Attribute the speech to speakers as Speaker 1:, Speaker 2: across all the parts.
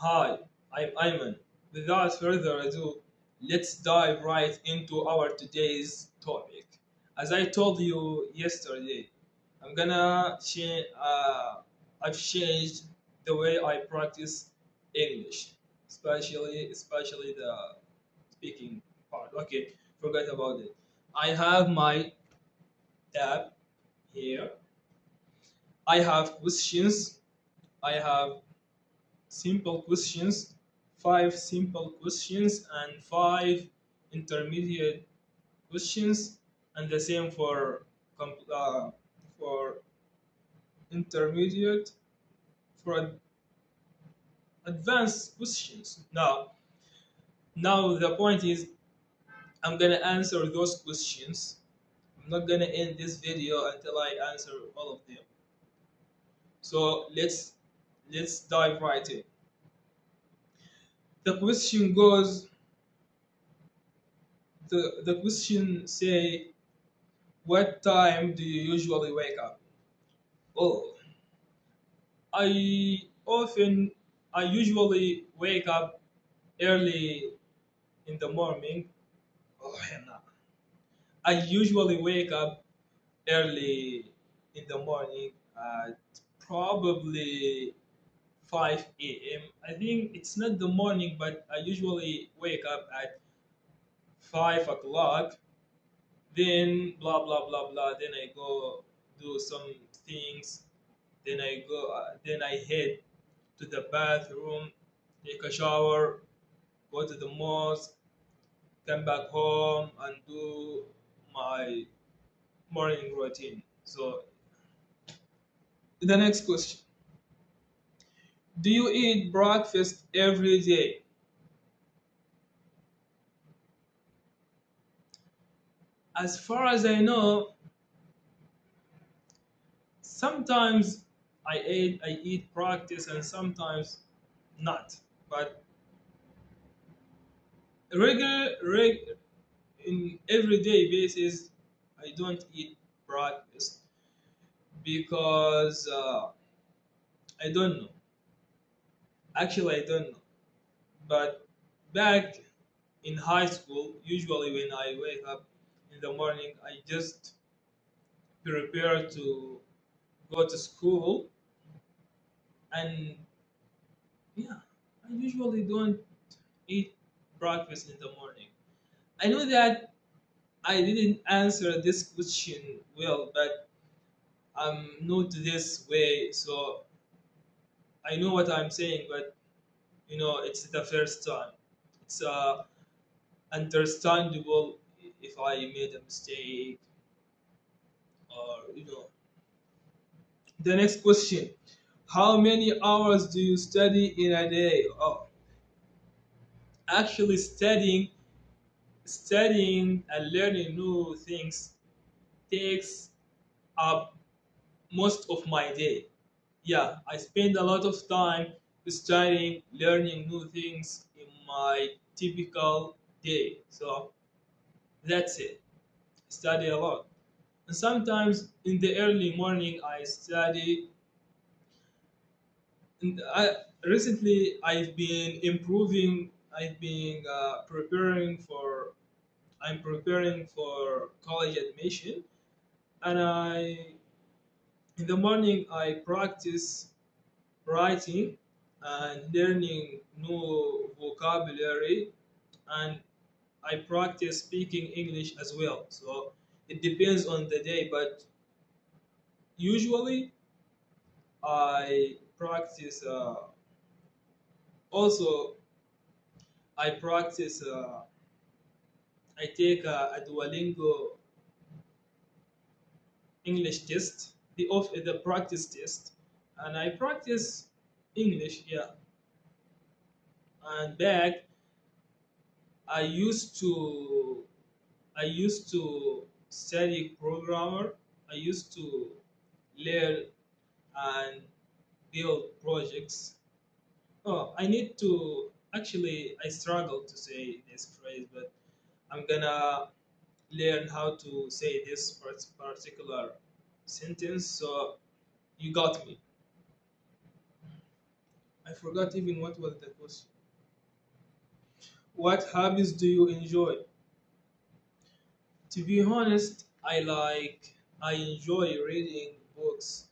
Speaker 1: Hi, I'm Ayman. Without further ado, let's dive right into our today's topic. As I told you yesterday, I'm gonna change. I've changed the way I practice English, especially the speaking part. Okay, forget about it. I have my tab here. I have questions. I have simple questions, five simple questions, and five intermediate questions, and the same for for intermediate for advanced questions. Now the point is, I'm gonna answer those questions. I'm not gonna end this video until I answer all of them. So let's dive right in. The question goes. The question say, what time do you usually wake up? Oh, I often, I usually wake up early in the morning. Oh, hell no. I usually wake up early in the morning at probably 5 a.m. I think it's not the morning, but I usually wake up at 5 o'clock. Then, blah, blah, blah, blah. Then I go do some things. Then I head to the bathroom, take a shower, go to the mosque, come back home, and do my morning routine. So, the next question: do you eat breakfast every day? As far as I know, sometimes I eat breakfast and sometimes not. But reg in everyday basis, I don't eat breakfast because I don't know. Actually, I don't know. But back in high school, usually when I wake up in the morning, I just prepare to go to school, and yeah, I usually don't eat breakfast in the morning. I know that I didn't answer this question well, but I'm new to this way, so I know what I'm saying, but it's the first time. It's understandable if I made a mistake, or the next question: how many hours do you study in a day? Oh, actually, studying and learning new things takes up most of my day. Yeah, I spend a lot of time studying, learning new things in my typical day. So that's it. Study a lot. And sometimes in the early morning, I study. And recently, I've been improving. I've been preparing for. I'm preparing for college admission, and in the morning I practice writing and learning new vocabulary, and I practice speaking English as well. So it depends on the day, but usually I practice. Also, I practice. I take a Duolingo English test, the practice test, and I practice English. Yeah, and back I used to I used to study programmer. I used to learn and build projects. Oh, I need to actually. I struggle to say this phrase, but I'm gonna learn how to say this particular sentence. So you got me. I forgot even what was the question. What hobbies do you enjoy? To be honest, I enjoy reading books,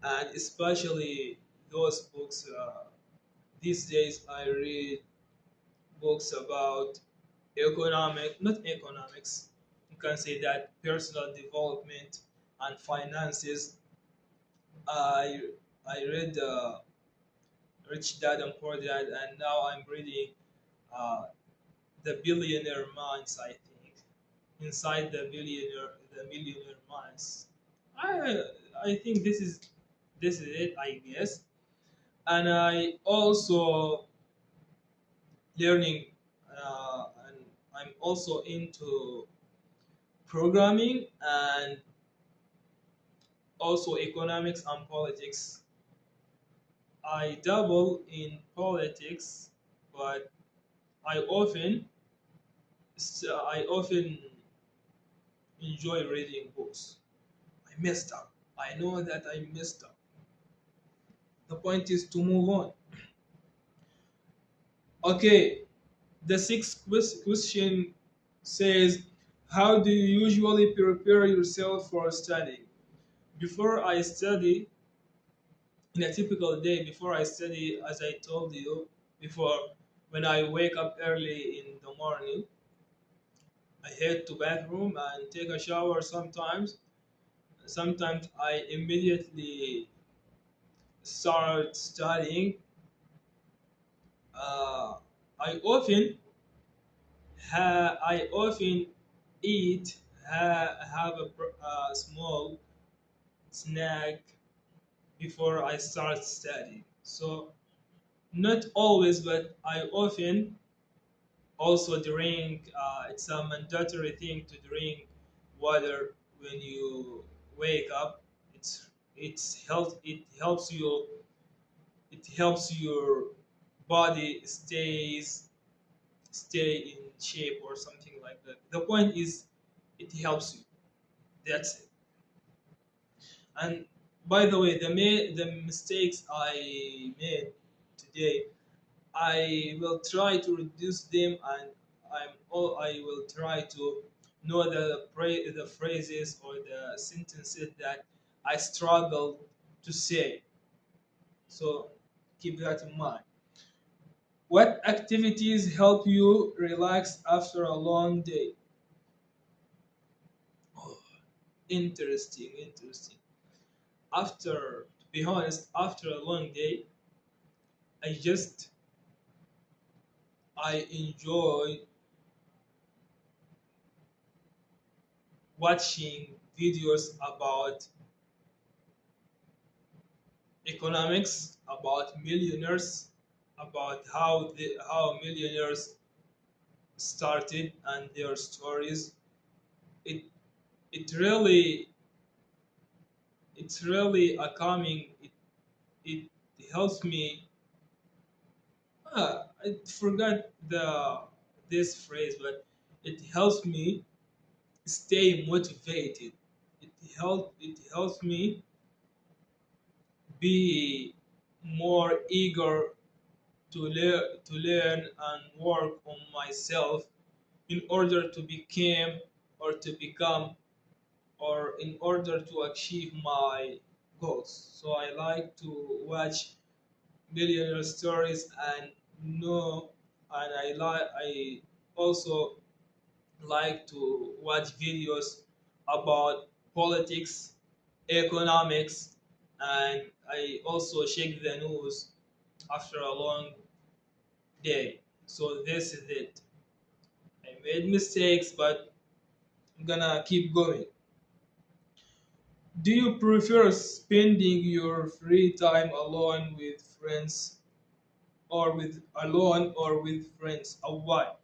Speaker 1: and especially those books. These days, I read books about not economics. You can say that personal development and finances. I I read Rich Dad and Poor Dad, and now I'm reading uh, The Billionaire Minds. I think inside the Millionaire Minds. I I think this is it. I guess, and I also learning, and I'm also into programming and also economics and politics. I dabble in politics, but I often I often enjoy reading books. I messed up. I know that I messed up. The point is to move on. Okay, the sixth question says, how do you usually prepare yourself for study? Before I study, in a typical day, before I study, as I told you before, when I wake up early in the morning, I head to bathroom and take a shower sometimes. Sometimes I immediately start studying. Uh, I often eat, have a small snack before I start studying. So not always, but I often also drink. It's a mandatory thing to drink water when you wake up. It's health. It helps your body stay in shape or something like that. The point is, it helps you. That's it. And by the way, the mistakes I made today, I will try to reduce them, and I will try to know the phrases or the sentences that I struggle to say. So keep that in mind. What activities help you relax after a long day? Oh, interesting, interesting. To be honest, after a long day, I just I enjoy watching videos about economics, about millionaires, about how millionaires started and their stories. It it really it's really a calming. It helps me. I forgot this phrase, but it helps me stay motivated. It helps me be more eager to learn and work on myself in order to become or to become or in order to achieve my goals. So I like to watch millionaire stories and know, and I also like to watch videos about politics, economics, and I also check the news after a long day. So this is it. I made mistakes, but I'm gonna keep going. Do you prefer spending your free time alone or with friends? Why?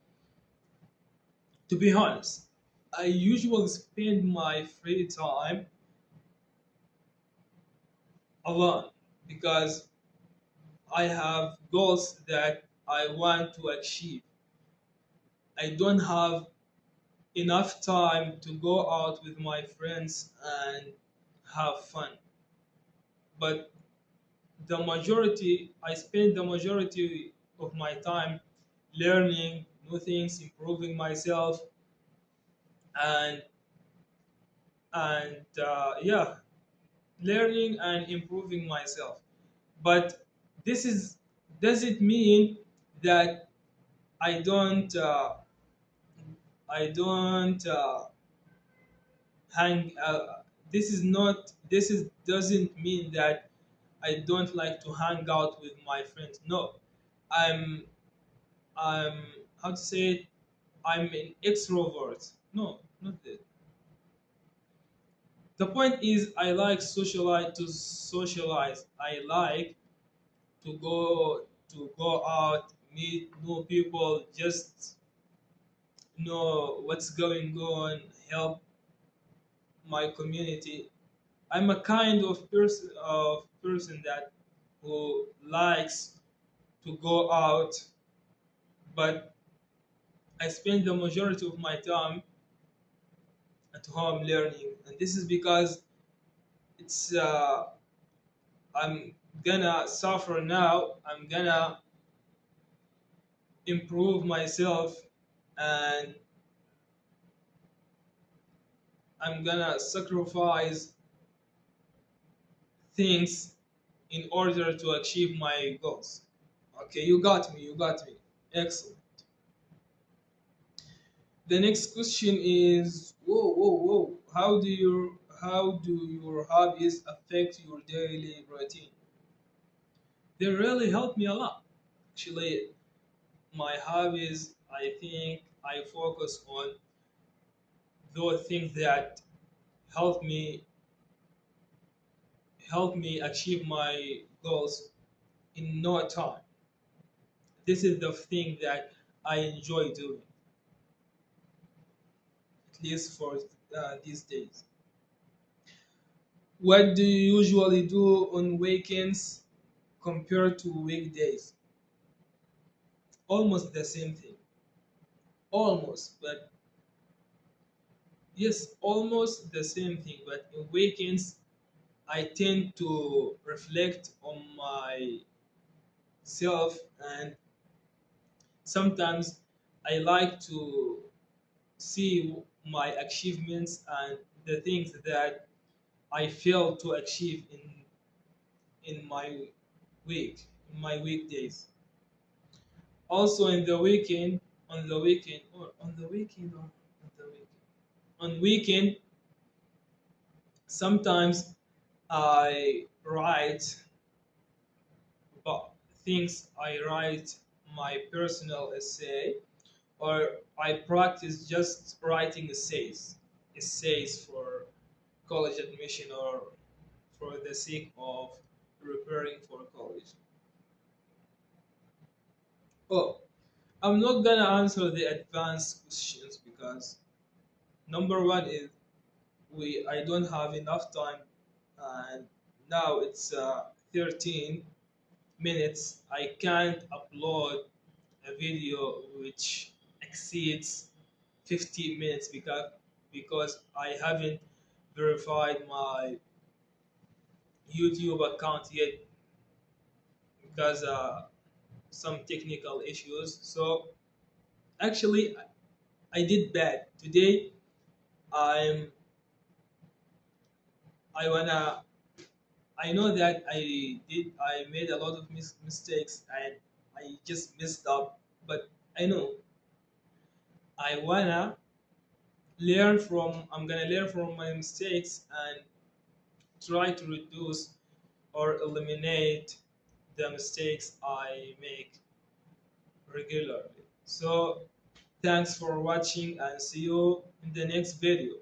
Speaker 1: To be honest, I usually spend my free time alone because I have goals that I want to achieve. I don't have enough time to go out with my friends and have fun. But I spend the majority of my time learning new things, improving myself, and yeah, learning and improving myself. But this is does it mean that I don't I don't hang this is not this is doesn't mean that I don't like to hang out with my friends. No, I'm I'm how to say it, I'm an extrovert. No, not that. The point is I like socialize. I like to go out, meet new people, just know what's going on, help my community. I'm a kind of person that who likes to go out, but I spend the majority of my time at home learning, and this is because it's I'm gonna suffer now. I'm gonna improve myself, and I'm gonna sacrifice things in order to achieve my goals. Okay, you got me. You got me. Excellent. The next question is, whoa, whoa, whoa. How do your hobbies affect your daily routine? They really help me a lot. Actually, my hobbies, I think I focus on those things that help me help me achieve my goals in no time. This is the thing that I enjoy doing, at least for these days. What do you usually do on weekends compared to weekdays? Almost the same thing. Almost, but yes, almost the same thing. But in weekends, I tend to reflect on myself, and sometimes I like to see my achievements and the things that I failed to achieve in my in my weekdays. Also in the weekend, on the weekend, or on the weekend, or on the weekend. On weekend, sometimes I write about things. I write my personal essay, or I practice just writing essays for college admission or for the sake of preparing for college. Oh, I'm not gonna answer the advanced questions because number one is we I don't have enough time, and now it's 13 minutes. I can't upload a video which exceeds 50 minutes because I haven't verified my YouTube account yet because some technical issues. So actually, I did bad today. I'm I wanna I know that I made a lot of mistakes and I just messed up, but I know I wanna I'm gonna learn from my mistakes and try to reduce or eliminate the mistakes I make regularly. So thanks for watching and see you in the next video.